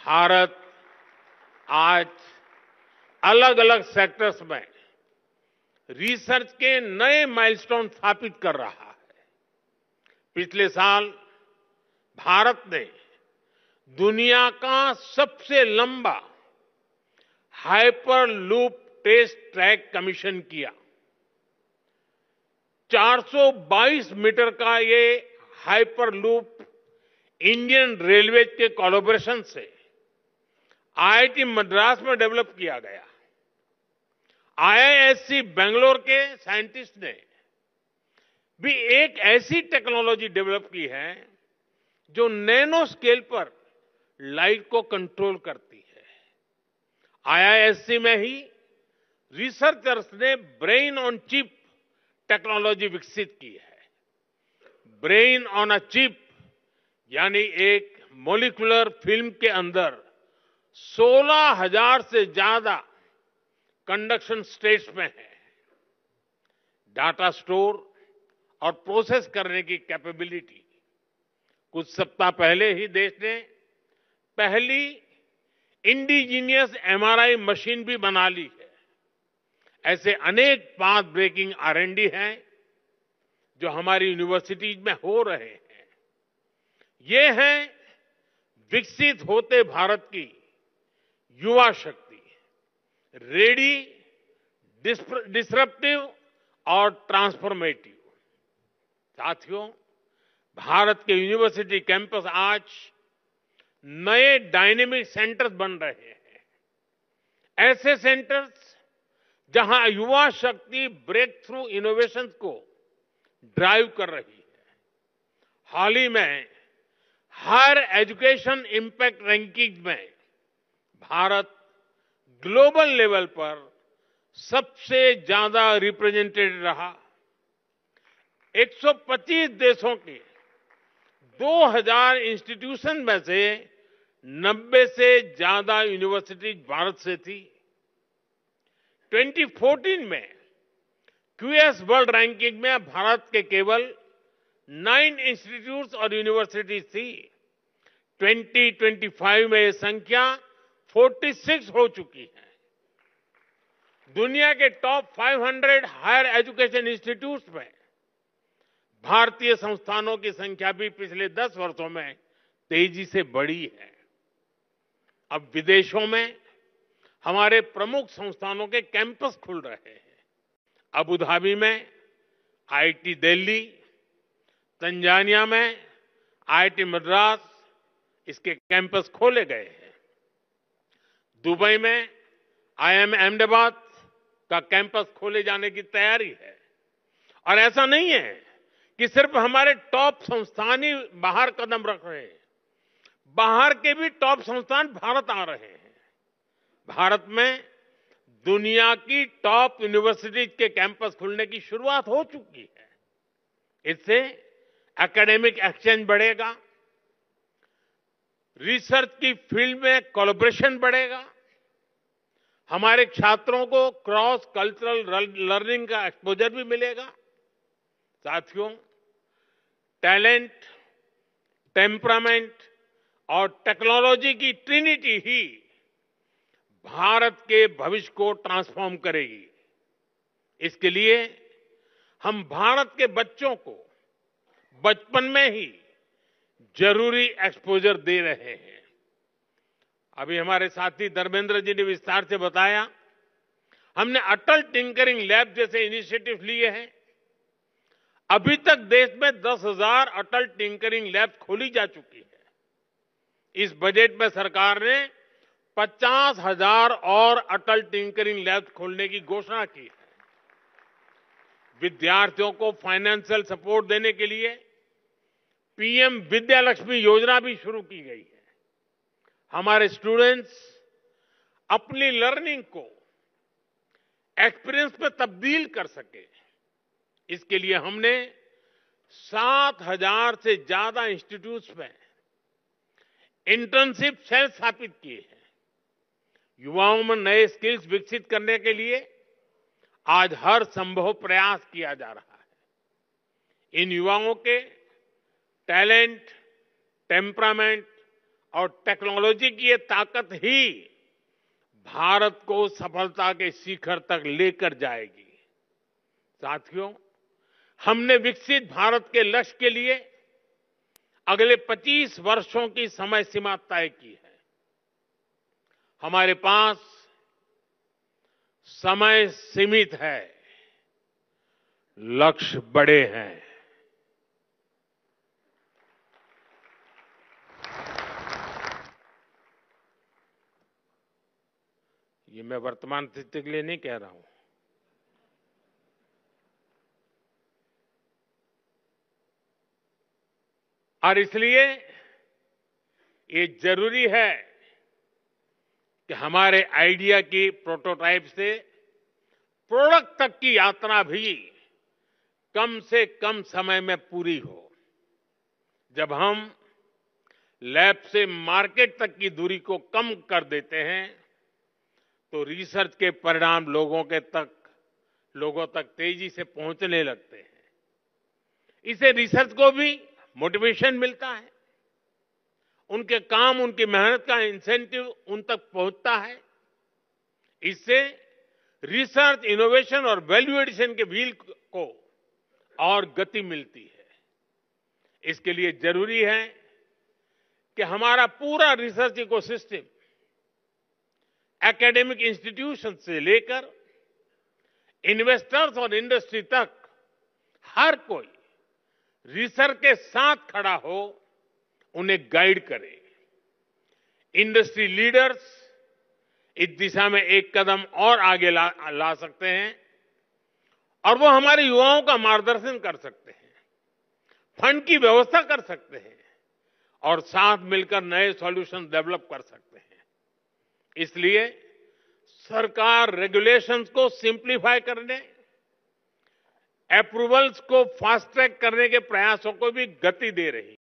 भारत आज अलग अलग सेक्टर्स में रिसर्च के नए माइलस्टोन स्थापित कर रहा है। पिछले साल भारत ने दुनिया का सबसे लंबा हाइपरलूप टेस्ट ट्रैक कमीशन किया। 422 मीटर का ये हाइपरलूप इंडियन रेलवे के कोलैबोरेशन से आईआईटी मद्रास में डेवलप किया गया। आईआईएससी बेंगलोर के साइंटिस्ट ने भी एक ऐसी टेक्नोलॉजी डेवलप की है जो नैनो स्केल पर लाइट को कंट्रोल करती है। आईआईएससी में ही रिसर्चर्स ने ब्रेन ऑन चिप टेक्नोलॉजी विकसित की है। ब्रेन ऑन अ चिप यानी एक मॉलिक्यूलर फिल्म के अंदर 16,000 से ज्यादा कंडक्शन स्टेट्स में है। डाटा स्टोर और प्रोसेस करने की कैपेबिलिटी। कुछ सप्ताह पहले ही देश ने पहली इंडिजीनियस एमआरआई मशीन भी बना ली है। ऐसे अनेक पाथ ब्रेकिंग आर&डी हैं जो हमारी यूनिवर्सिटीज में हो रहे हैं। ये हैं विकसित होते भारत की युवा शक्ति, रेडी, डिसरप्टिव और ट्रांसफॉर्मेटिव। साथियों, भारत के यूनिवर्सिटी कैंपस आज नए डायनेमिक सेंटर्स बन रहे हैं। ऐसे सेंटर्स जहां युवा शक्ति ब्रेक थ्रू इनोवेशन को ड्राइव कर रही है। हाल ही में हायर एजुकेशन इंपैक्ट रैंकिंग में भारत ग्लोबल लेवल पर सबसे ज्यादा रिप्रेजेंटेड रहा। 125 देशों के 2000 इंस्टीट्यूशन में से 90 से ज्यादा यूनिवर्सिटी भारत से थी। 2014 में क्यूएस वर्ल्ड रैंकिंग में भारत के केवल 9 इंस्टीट्यूट्स और यूनिवर्सिटीज थी। 2025 में ये संख्या 46 हो चुकी है। दुनिया के टॉप 500 हायर एजुकेशन इंस्टीट्यूट्स में भारतीय संस्थानों की संख्या भी पिछले 10 वर्षों में तेजी से बढ़ी है। अब विदेशों में हमारे प्रमुख संस्थानों के कैंपस खुल रहे हैं। अबू धाबी में आईआईटी दिल्ली, तंजानिया में आईआईटी मद्रास, इसके कैंपस खोले गए हैं। दुबई में आईआईएम अहमदाबाद का कैंपस खोले जाने की तैयारी है। और ऐसा नहीं है कि सिर्फ हमारे टॉप संस्थान ही बाहर कदम रख रहे हैं। बाहर के भी टॉप संस्थान भारत आ रहे हैं। भारत में दुनिया की टॉप यूनिवर्सिटीज के कैंपस खुलने की शुरुआत हो चुकी है। इससे एकेडमिक एक्सचेंज बढ़ेगा, रिसर्च की फील्ड में कोलैबोरेशन बढ़ेगा, हमारे छात्रों को क्रॉस कल्चरल लर्निंग का एक्सपोजर भी मिलेगा। साथियों, टैलेंट, टेम्परामेंट और टेक्नोलॉजी की ट्रिनिटी ही भारत के भविष्य को ट्रांसफॉर्म करेगी। इसके लिए हम भारत के बच्चों को बचपन में ही जरूरी एक्सपोजर दे रहे हैं। अभी हमारे साथी धर्मेंद्र जी ने विस्तार से बताया, हमने अटल टिंकरिंग लैब जैसे इनिशिएटिव लिए हैं। अभी तक देश में 10,000 अटल टिंकरिंग लैब खोली जा चुकी है। इस बजट में सरकार ने 50,000 और अटल टिंकरिंग लैब खोलने की घोषणा की है। विद्यार्थियों को फाइनेंशियल सपोर्ट देने के लिए पीएम विद्यालक्ष्मी योजना भी शुरू की गई है। हमारे स्टूडेंट्स अपनी लर्निंग को एक्सपीरियंस में तब्दील कर सके, इसके लिए हमने 7,000 से ज्यादा इंस्टीट्यूट्स में इंटर्नशिप सेल स्थापित किए हैं। युवाओं में नए स्किल्स विकसित करने के लिए आज हर संभव प्रयास किया जा रहा है। इन युवाओं के टैलेंट, टेम्परामेंट और टेक्नोलॉजी की ये ताकत ही भारत को सफलता के शिखर तक लेकर जाएगी। साथियों, हमने विकसित भारत के लक्ष्य के लिए अगले 25 वर्षों की समय सीमा तय की है। हमारे पास समय सीमित है, लक्ष्य बड़े हैं। ये मैं वर्तमान स्थिति के लिए नहीं कह रहा हूं। और इसलिए ये जरूरी है कि हमारे आइडिया की प्रोटोटाइप से प्रोडक्ट तक की यात्रा भी कम से कम समय में पूरी हो। जब हम लैब से मार्केट तक की दूरी को कम कर देते हैं तो रिसर्च के परिणाम लोगों तक तेजी से पहुंचने लगते हैं। इससे रिसर्च को भी मोटिवेशन मिलता है, उनके काम, उनकी मेहनत का इंसेंटिव उन तक पहुंचता है। इससे रिसर्च, इनोवेशन और वैल्यू एडिशन के व्हील को और गति मिलती है। इसके लिए जरूरी है कि हमारा पूरा रिसर्च इकोसिस्टम एकेडमिक इंस्टीट्यूशन से लेकर इन्वेस्टर्स और इंडस्ट्री तक हर कोई रिसर्च के साथ खड़ा हो, उन्हें गाइड करे। इंडस्ट्री लीडर्स इस दिशा में एक कदम और आगे ला सकते हैं और वो हमारे युवाओं का मार्गदर्शन कर सकते हैं, फंड की व्यवस्था कर सकते हैं और साथ मिलकर नए सॉल्यूशन डेवलप कर सकते हैं। इसलिए सरकार रेगुलेशंस को सिंप्लीफाई करने, अप्रूवल्स को फास्ट ट्रैक करने के प्रयासों को भी गति दे रही है।